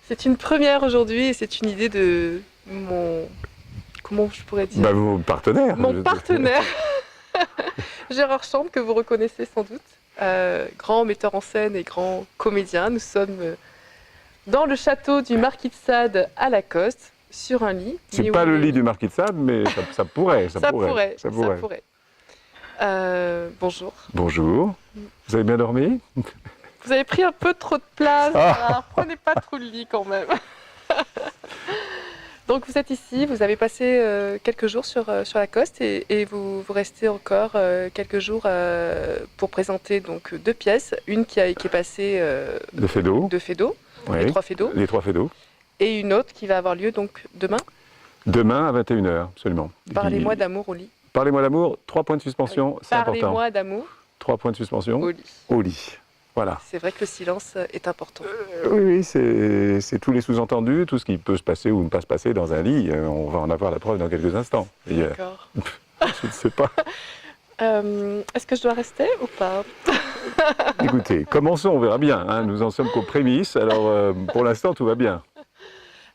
C'est une première aujourd'hui et c'est une idée de mon... Comment je pourrais dire? Bah, vos partenaires. Mon partenaire, Gérard Chambre, que vous reconnaissez sans doute, grand metteur en scène et grand comédien. Nous sommes dans le château du Marquis de Sade à Lacoste, sur un lit. C'est Mais pas on le est- lit du Marquis de Sade, mais ça pourrait. Ça pourrait. Bonjour. Bonjour. Vous avez bien dormi? Vous avez pris un peu trop de place, Ah. alors prenez pas trop le lit quand même. Donc vous êtes ici, vous avez passé quelques jours sur Lacoste et vous restez encore quelques jours pour présenter donc deux pièces, une qui est passée De Fédot. de Fédot, Oui. les trois Fédot, Les trois Fédot. et une autre qui va avoir lieu donc demain. Demain à 21h, absolument. Parlez-moi d'amour au lit. Parlez-moi d'amour, 3 points de suspension, c'est important. Parlez-moi d'amour 3 points de suspension au lit. au lit. Voilà. C'est vrai que le silence est important. Oui, c'est tous les sous-entendus, tout ce qui peut se passer ou ne pas se passer dans un lit. On va en avoir la preuve dans quelques instants. Et, D'accord. je ne sais pas. Est-ce que je dois rester ou pas? Écoutez, commençons, on verra bien. Hein. Nous en sommes qu'aux prémices, alors pour l'instant tout va bien.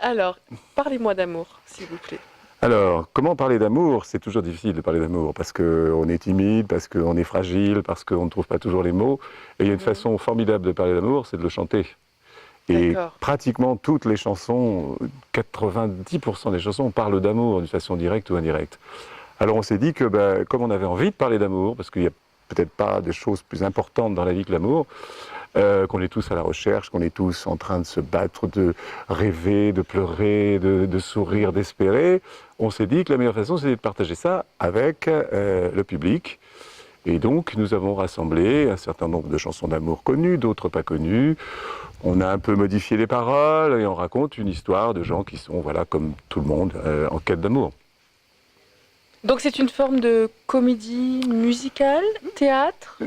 Alors, parlez-moi d'amour, s'il vous plaît. Alors, comment parler d'amour? C'est toujours difficile de parler d'amour parce qu'on est timide, parce qu'on est fragile, parce qu'on ne trouve pas toujours les mots. Et il y a une façon formidable de parler d'amour, c'est de le chanter. Et D'accord. pratiquement toutes les chansons, 90% des chansons parlent d'amour d'une façon directe ou indirecte. Alors on s'est dit que comme on avait envie de parler d'amour, parce qu'il n'y a peut-être pas de choses plus importantes dans la vie que l'amour, qu'on est tous à la recherche, qu'on est tous en train de se battre, de rêver, de pleurer, de sourire, d'espérer, on s'est dit que la meilleure façon c'était de partager ça avec le public. Et donc nous avons rassemblé un certain nombre de chansons d'amour connues, d'autres pas connues. On a un peu modifié les paroles et on raconte une histoire de gens qui sont, voilà, comme tout le monde, en quête d'amour. Donc c'est une forme de comédie musicale, théâtre?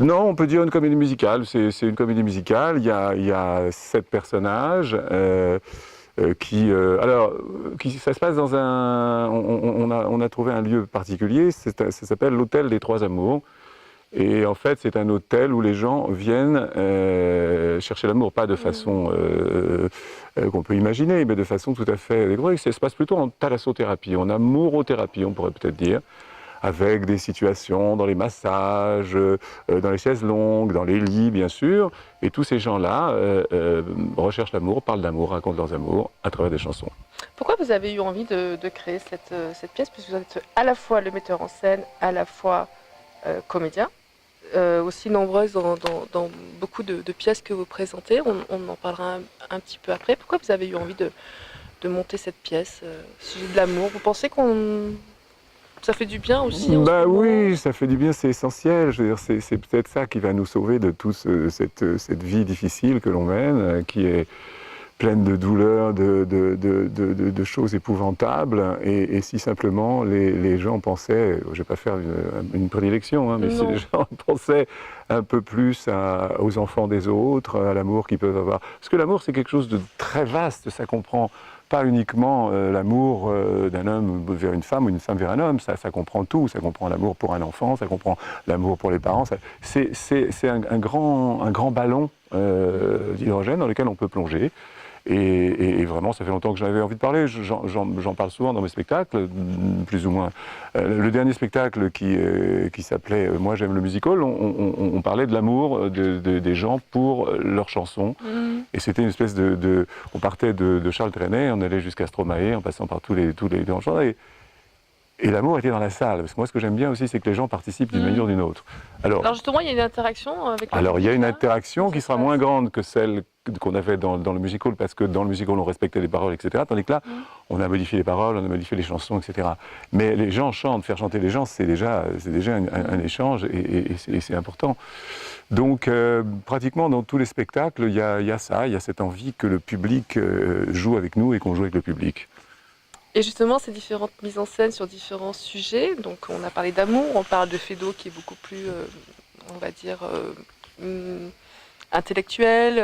Non, on peut dire une comédie musicale. C'est une comédie musicale. Il y a 7 personnages ça se passe dans un. On a trouvé un lieu particulier. Ça s'appelle l'hôtel des Trois Amours. Et en fait, c'est un hôtel où les gens viennent chercher l'amour, pas de façon qu'on peut imaginer, mais de façon tout à fait dégrouée. Ça se passe plutôt en thalassothérapie, en amourothérapie, on pourrait peut-être dire, avec des situations dans les massages, dans les chaises longues, dans les lits, bien sûr. Et tous ces gens-là recherchent l'amour, parlent d'amour, racontent leurs amours à travers des chansons. Pourquoi vous avez eu envie de créer cette pièce? Puisque vous êtes à la fois le metteur en scène, à la fois comédien, aussi nombreuses dans beaucoup de pièces que vous présentez. On en parlera un petit peu après. Pourquoi vous avez eu envie de monter cette pièce, sujet de l'amour? Vous pensez ça fait du bien aussi en ce moment? Oui, ça fait du bien, c'est essentiel. Je veux dire, c'est peut-être ça qui va nous sauver de toute cette vie difficile que l'on mène, qui est pleine de douleurs, de choses épouvantables. Et si simplement les gens pensaient, je ne vais pas faire une prédilection, hein, mais si Non. les gens pensaient un peu plus aux enfants des autres, à l'amour qu'ils peuvent avoir. Parce que l'amour, c'est quelque chose de très vaste, ça comprend pas uniquement l'amour d'un homme vers une femme ou une femme vers un homme, ça comprend tout, ça comprend l'amour pour un enfant, ça comprend l'amour pour les parents, c'est un grand ballon d'hydrogène dans lequel on peut plonger. Et vraiment, ça fait longtemps que j'en avais envie de parler. J'en parle souvent dans mes spectacles, plus ou moins. Le dernier spectacle qui s'appelait Moi j'aime le musical, on parlait de l'amour des gens pour leurs chansons. Et c'était une espèce on partait de Charles Trenet, on allait jusqu'à Stromae, en passant par tous les grands chants. Et l'amour était dans la salle. Parce que moi, ce que j'aime bien aussi, c'est que les gens participent d'une manière ou d'une autre. Alors justement, il y a une interaction avec le Alors, il y a une public, là. interaction qui sera moins grande que celle qu'on avait dans le musical, parce que dans le musical, on respectait les paroles, etc. Tandis que là, on a modifié les paroles, on a modifié les chansons, etc. Mais les gens chantent, faire chanter les gens, c'est déjà un échange et c'est important. Donc, pratiquement dans tous les spectacles, il y a ça, il y a cette envie que le public joue avec nous et qu'on joue avec le public. Et justement, ces différentes mises en scène sur différents sujets, donc on a parlé d'amour, on parle de Fédot qui est beaucoup plus, on va dire, intellectuel,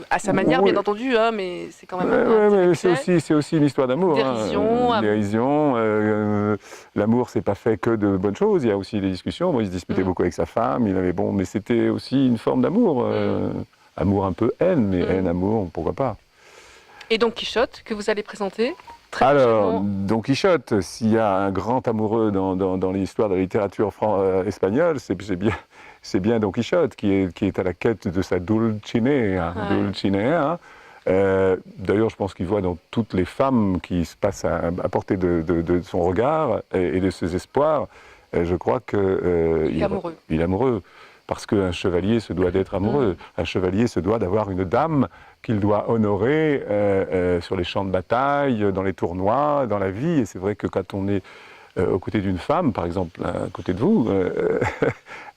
à sa manière, Oui. bien entendu, hein, mais c'est quand même Mais intellectuel. c'est aussi une histoire d'amour. Dérision, amour. Dérision. L'amour, c'est pas fait que de bonnes choses. Il y a aussi des discussions. Moi, il se disputait beaucoup avec sa femme. Mais c'était aussi une forme d'amour. Amour un peu haine, mais haine, amour, pourquoi pas. Et Don Quichotte, que vous allez présenter très Alors, prochainement. Don Quichotte, s'il y a un grand amoureux dans l'histoire de la littérature espagnole, c'est bien Don Quichotte qui est à la quête de sa Dulcinea. Ouais. Dulcinea. D'ailleurs, je pense qu'il voit dans toutes les femmes qui se passent à portée de son regard et de ses espoirs, je crois qu'il Il est amoureux. Il est amoureux. Parce qu'un chevalier se doit d'être amoureux. Un chevalier se doit d'avoir une dame qu'il doit honorer sur les champs de bataille, dans les tournois, dans la vie. Et c'est vrai que quand on est aux côtés d'une femme, par exemple à côté de vous,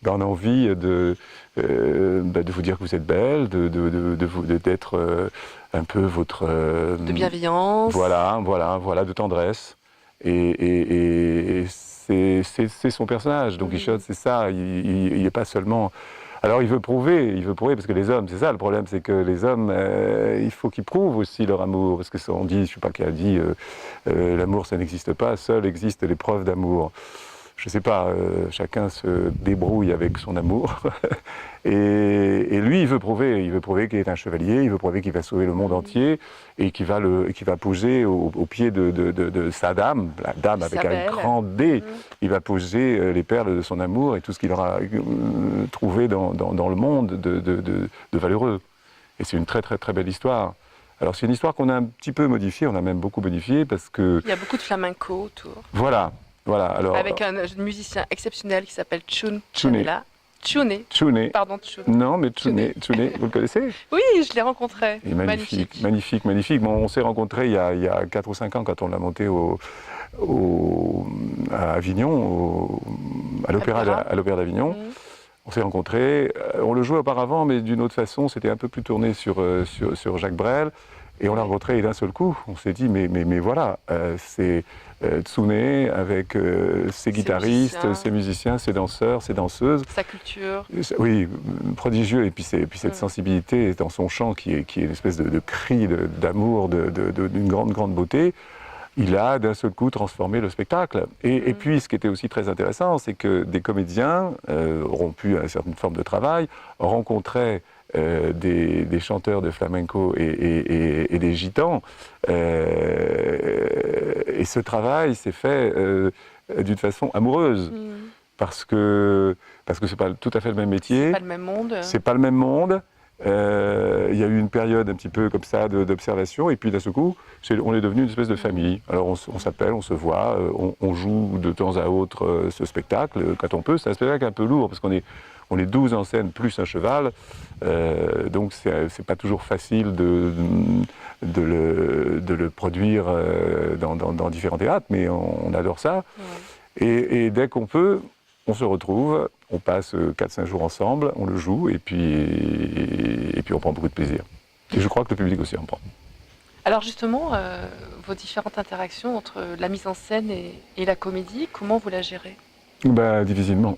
ben on a envie de vous dire que vous êtes belle, d'être un peu votre... De bienveillance. Voilà, de tendresse. Et c'est son personnage, Don Quichotte, c'est ça. Il n'est pas seulement... Alors il veut prouver parce que les hommes, c'est ça le problème, c'est que les hommes, il faut qu'ils prouvent aussi leur amour, parce que ça, on dit, je ne sais pas qui a dit, l'amour ça n'existe pas, seul existent les preuves d'amour. Je ne sais pas, chacun se débrouille avec son amour. Et lui, il veut prouver qu'il est un chevalier, il veut prouver qu'il va sauver le monde entier et qu'il va poser au pied de sa dame, la dame avec un grand D. Il va poser les perles de son amour et tout ce qu'il aura trouvé dans le monde de valeureux. Et c'est une très très très belle histoire. Alors c'est une histoire qu'on a un petit peu modifiée, on a même beaucoup modifié parce que... Il y a beaucoup de flamenco autour. Voilà. Alors, avec un musicien exceptionnel qui s'appelle Chune. Chune. Pardon, Chune. Non, mais Chune, vous le connaissez? Oui, je l'ai rencontré. Magnifique. Bon, on s'est rencontrés il y a 4 ou 5 ans quand on l'a monté à Avignon, à l'Opéra d'Avignon. On s'est rencontrés. On le jouait auparavant, mais d'une autre façon. C'était un peu plus tourné sur Jacques Brel. Et on l'a rencontré d'un seul coup. On s'est dit, mais voilà, c'est Tsune avec ses guitaristes, ses musiciens, ses danseurs, ses danseuses. Sa culture. Oui, prodigieux. Et puis cette sensibilité dans son chant qui est une espèce de cri d'amour, d'une grande beauté. Il a d'un seul coup transformé le spectacle. Et puis, ce qui était aussi très intéressant, c'est que des comédiens, rompus à une certaine forme de travail, rencontraient des chanteurs de flamenco et des gitans. Et ce travail s'est fait d'une façon amoureuse. Parce que c'est pas tout à fait le même métier. C'est pas le même monde. C'est pas le même monde. Il y a eu une période un petit peu comme ça d'observation, et puis d'un seul coup, on est devenu une espèce de famille. Alors on s'appelle, on se voit, on joue de temps à autre ce spectacle, quand on peut. C'est un spectacle un peu lourd, parce qu'on est 12 en scène, plus un cheval, donc c'est pas toujours facile de le produire dans différents théâtres, mais on adore ça. Ouais. Et dès qu'on peut, on se retrouve, on passe 4-5 jours ensemble, on le joue, et puis on prend beaucoup de plaisir. Et je crois que le public aussi en prend. Alors justement, vos différentes interactions entre la mise en scène et la comédie, comment vous la gérez? Difficilement.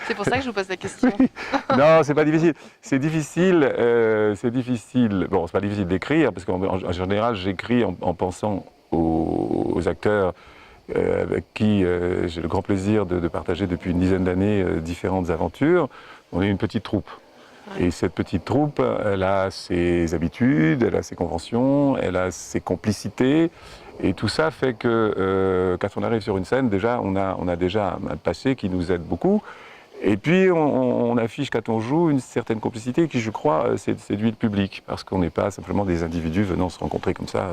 C'est pour ça que je vous pose la question. Oui. Non, c'est pas difficile. C'est difficile. Bon, c'est pas difficile d'écrire, parce qu'en général, j'écris en pensant aux acteurs avec qui j'ai le grand plaisir de partager depuis une dizaine d'années différentes aventures. On est une petite troupe. Ouais. Et cette petite troupe, elle a ses habitudes, elle a ses conventions, elle a ses complicités. Et tout ça fait que quand on arrive sur une scène, déjà, on a déjà un passé qui nous aide beaucoup. Et puis on affiche quand on joue une certaine complicité qui, je crois, séduit le public. Parce qu'on n'est pas simplement des individus venant se rencontrer comme ça.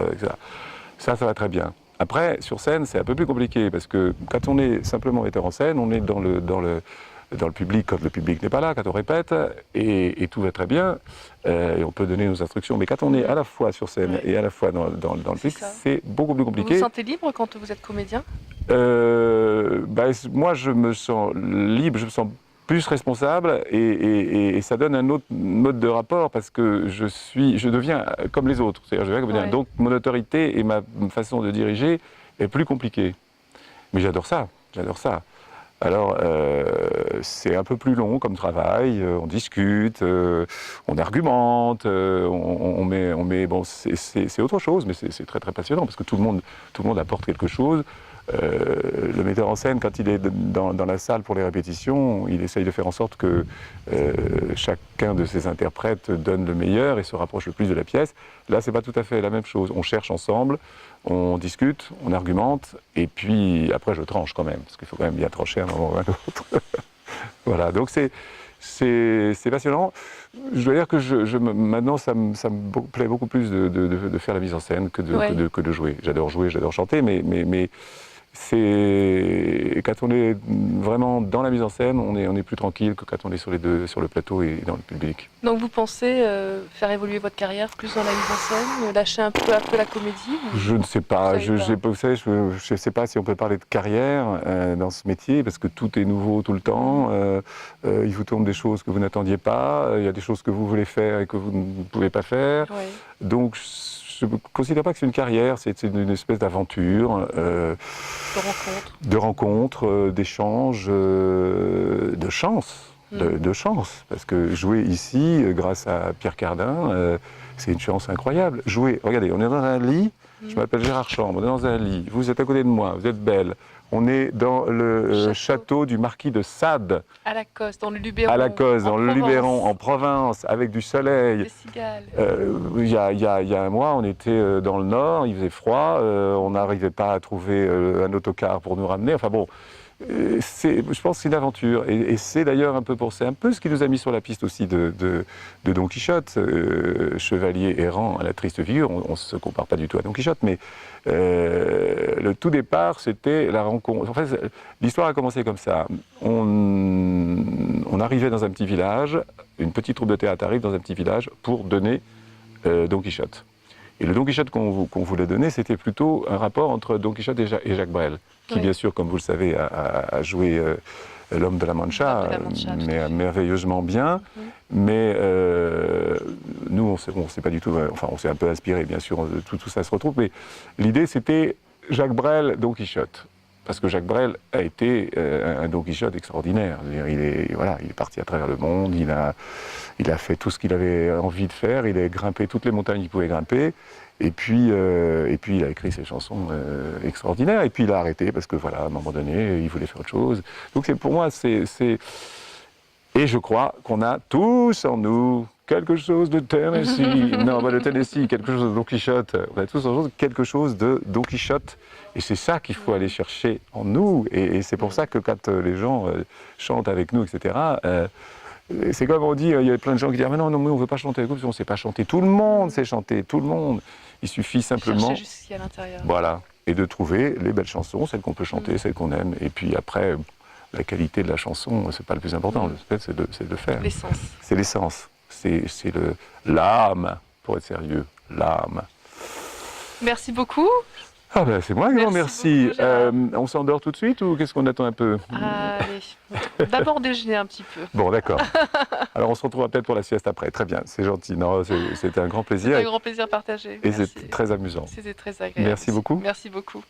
Ça va très bien. Après, sur scène, c'est un peu plus compliqué, parce que quand on est simplement metteur en scène, on est dans le public quand le public n'est pas là, quand on répète, et tout va très bien, et on peut donner nos instructions. Mais quand on est à la fois sur scène et à la fois dans le public, c'est beaucoup plus compliqué. Vous vous sentez libre quand vous êtes comédien? Moi, je me sens libre, je me sens plus responsable, et ça donne un autre mode de rapport, parce que je deviens comme les autres. C'est-à-dire, je deviens comédien. Ouais. Donc mon autorité et ma façon de diriger est plus compliquée. Mais j'adore ça. Alors, c'est un peu plus long comme travail, on discute, on argumente, on met bon, c'est autre chose, mais c'est très très passionnant, parce que tout le monde apporte quelque chose. le metteur en scène, quand il est dans la salle pour les répétitions, il essaye de faire en sorte que chacun de ses interprètes donne le meilleur et se rapproche le plus de la pièce. Là, c'est pas tout à fait la même chose. On cherche ensemble, on discute, on argumente, et puis après, je tranche quand même, parce qu'il faut quand même bien trancher à un moment ou à un autre. Voilà, donc c'est passionnant. Je dois dire que maintenant, ça me plaît beaucoup plus de faire la mise en scène que de jouer. J'adore jouer, j'adore chanter, mais quand on est vraiment dans la mise en scène, on est plus tranquille que quand on est sur le plateau et dans le public. Donc vous pensez faire évoluer votre carrière plus dans la mise en scène, lâcher un peu la comédie Je ne sais pas. Je ne sais pas si on peut parler de carrière dans ce métier, parce que tout est nouveau tout le temps. Il vous tourne des choses que vous n'attendiez pas. Il y a des choses que vous voulez faire et que vous ne pouvez pas faire. Oui. Donc je ne considère pas que c'est une carrière, c'est une espèce d'aventure. De rencontres, d'échanges, de chance. De chance, parce que jouer ici, grâce à Pierre Cardin, c'est une chance incroyable. Jouer, regardez, on est dans un lit, je m'appelle Gérard Chambre, on est dans un lit, vous êtes à côté de moi, vous êtes belle, on est dans le château du marquis de Sade. À la Coste, dans le Luberon. À la Coste, dans le Luberon, en Provence, avec du soleil. Des cigales. Il y a un mois, on était dans le nord, il faisait froid, on n'arrivait pas à trouver un autocar pour nous ramener, enfin bon. Je pense que c'est une aventure, et c'est d'ailleurs c'est un peu ce qui nous a mis sur la piste aussi de Don Quichotte, chevalier errant à la triste figure. On ne se compare pas du tout à Don Quichotte, mais le tout départ, c'était la rencontre. En fait, l'histoire a commencé comme ça. On arrivait dans un petit village, une petite troupe de théâtre arrive dans un petit village pour donner Don Quichotte. Et le Don Quichotte qu'on voulait donner, c'était plutôt un rapport entre Don Quichotte et Jacques Brel, qui, bien sûr, comme vous le savez, a joué l'homme de la Mancha, mais merveilleusement bien. Mais nous, on ne sait pas du tout, enfin, on s'est un peu inspiré, bien sûr, tout ça se retrouve, mais l'idée, c'était Jacques Brel, Don Quichotte. Parce que Jacques Brel a été un Don Quichotte extraordinaire. Il est parti à travers le monde, il a fait tout ce qu'il avait envie de faire, il a grimpé toutes les montagnes qu'il pouvait grimper, et puis il a écrit ses chansons extraordinaires, et puis il a arrêté parce que voilà, à un moment donné, il voulait faire autre chose. Donc pour moi, et je crois qu'on a tous en nous quelque chose de Tennessee, non pas de Tennessee, quelque chose de Don Quichotte, on a tous en nous quelque chose de Don Quichotte, et c'est ça qu'il faut aller chercher en nous, et c'est pour ça que quand les gens chantent avec nous, etc., c'est comme on dit, il y a plein de gens qui disent « mais non, mais on ne veut pas chanter avec vous, parce qu'on ne sait pas chanter ». Tout le monde sait chanter, tout le monde. Il suffit simplement... Chercher jusqu'ici à l'intérieur. Voilà, et de trouver les belles chansons, celles qu'on peut chanter, celles qu'on aime, et puis après, la qualité de la chanson, c'est pas le plus important, c'est de le faire. L'essence. C'est l'essence, c'est l'âme, pour être sérieux, l'âme. Merci beaucoup. Ah ben c'est moi qui vous remercie. Beaucoup, on s'endort tout de suite ou qu'est-ce qu'on attend un peu? Allez, d'abord déjeuner un petit peu. Bon, d'accord. Alors on se retrouvera peut-être pour la sieste après. Très bien, c'est gentil. Non, c'était un grand plaisir. C'était un grand plaisir partagé. Et c'est très amusant. C'était très agréable. Merci beaucoup. Merci beaucoup.